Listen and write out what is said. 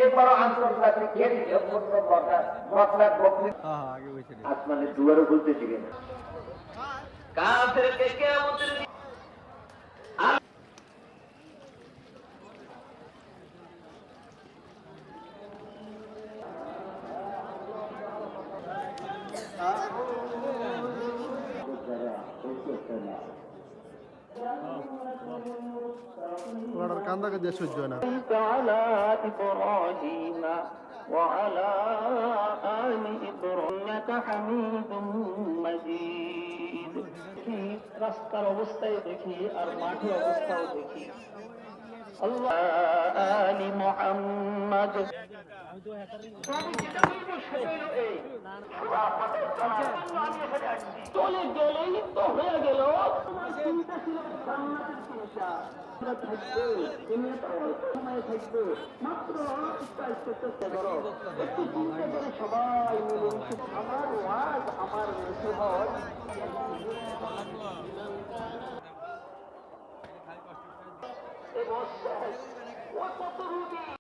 এবারও আন্তর্জাতিক আসমানের দুয়ারও খুলতে দিবে না। কাফেরকে কিয়ামতের দিন ওনার কান্দা কাজে সহ্য হয় না। وعلى آل إبراهيم حميد مجيد রাস্তার অবস্থায় দেখি আর মাঠের অবস্থাও দেখি আল্লাহ আলি মুহাম্মদ চলে গেলেই তো হয়ে গেল। তোমার চিন্তা ছিল জান্নাতের চিন্তা থাকবে, দুনিয়াটা অল্প সময় থাকবে, মাত্র চেষ্টা করো, একটু চিন্তা করে সবাই মিলে আমার ওয়াজ আমার নসিহত কত রুগী